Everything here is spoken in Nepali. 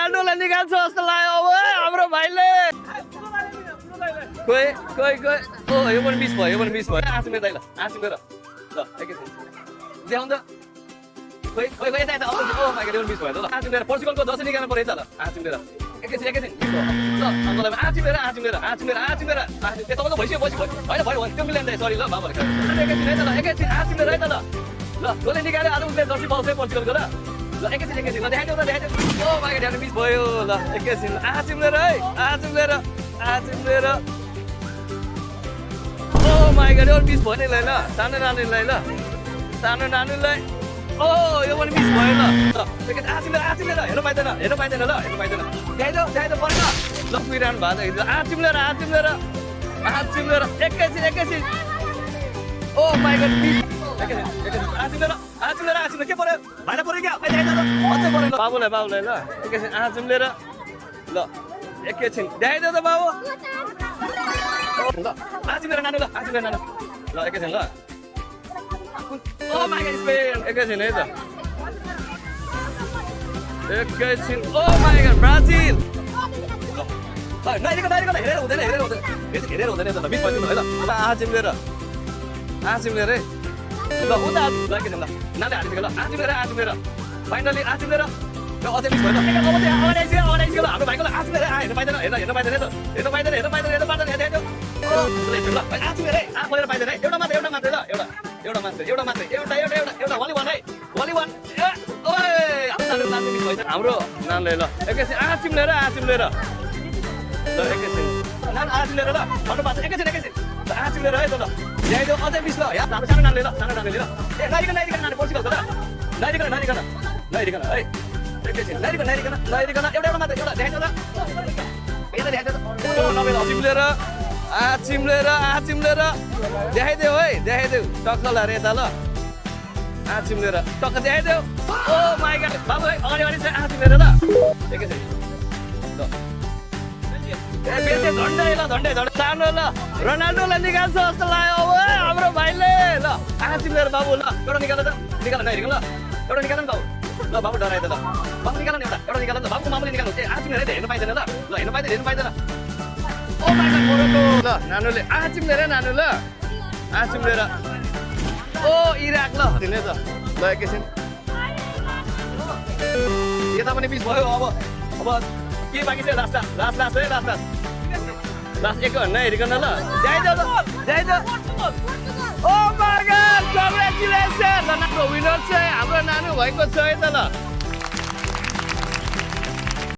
रोनाल्डोलाई निकाल्छ जस्तो लाग्यो अब हाम्रो भाइले खोइ खोइ खोइ ओ यो पनि मिस भयो आँसु मेरो ल आँसु मेरो ल एकैछिन देखाउनु त खोइ खोइ खोइ यता ओ माइ गॉड यो पनि मिस भयो ल आँसु मेरो पोर्चुगलको 10 निकाल्नु पर्यो त ल आँसु मेरो एकैछिन मिस भयो ल अङ्कललाई आँसु मेरो ए तपाईँ त भइसक्यो होइन भयो त्यो मिलेन सरी ल बाबा एकैछिन है त ल एकैछिन आँसु मेरो है त ल ल कसले निकाल्यो आज उसले जर्सी पाउँछ पोर्चुगलको ल ल एकैछिन ल देखाइदेऊ ओ माइ गॉड यो मिस भयो ल एकैछिन आँसु मेरो है आँसु मेरो ओ माइ गॉड यो मिस भयो नि ल सानो नानीलाई ओ यो पनि मिस भयो ल एकैछिन आँसु मेरो हेर्नु पाइँदैन ल देखाइदेऊ परेन ल पुगिरहनु भएको छ आँसु मेरो एकैछिन ओ माइ गॉड मिस एकैछिन आँसु मेरो के पर्यो भाइलाई पर्यो क्या अझै पर्यो बाबुलाई ल एकैछिन आँसु मेरो ल एकैछिन देखाइदेऊ त बाबु ल आँसु मेरो नानु ल एकैछिन ल ओ माइ गॉड स्पेन एकैछिन है त एकैछिन ओ माइ गॉड ब्राजिल ल नहेरेको हेरेर हुँदैन त मिस भयो है ल आँसु मेरो है ल उता ल एकैछिन ल नाले हालिदिएको ल आँसु मेरो फाइनली आँसु मेरो अझै मिस भयो अगाडि आइसक्यो ल हाम्रो भाइको ल आँसु मेरो हेर्नु पाइँदैन आँसु मेरो आफूले पाइँदैन है एउटा मात्रै ल एउटा वाली वान हाम्रो नानले ल एकैछिन आँसु मेरो ल एकैछिन नान आँसु मेरो ल भन्नुपर्छ एकैछिन ल आँसु मेरो है त ल ल्याइदेऊ अझै मिस ल यहाँ हाम्रो सानो नानले ल ए नरिकन नानी पोर्चुगलको ल नरिकन है एकैछिन नरिकन एउटा मात्रै एउटा देखाइदेऊ त यता देखाइदेऊ आँचिम्लेर देखाइदेऊ है टक्कल अरे त ल आँचिम्लेर टक्क देखाइदेऊ ओ माइ गॉड बाबु है अगाडि चाहिँ आँचिम्लेर ल एकैछिन ल बेसे झन्डै सानो ल रोनाल्डोलाई निकाल्छ जस्तो लाग्यो अब हाम्रो भाइले ल आँचिम्लेर बाबु ल एउटा निकाल नहेरिकन ल एउटा निकाल नि बाबु ल बाबु डराइ त ल बाबु निकाल नि एउटा निकाल त बाबुको मामुले निकाल्नु आँचिम्लेर हेर्नु पाइँदैन ल हेर्नु पाइँदैन ओ माइ गॉड मोरोक्को ल नानुले आँचिम्लेर ल आँचिम्लेर ओ इराक ल दिने त ल एकैछिन यता पनि मिस भयो अब के बाँकी छ लास्ट एक नहेरिकन ल ल्याइदेऊ ओ माइ गॉड कङ्ग्रेचुलेसन ल नानु विनर चाहिँ हाम्रो नानु भएको छ है त ल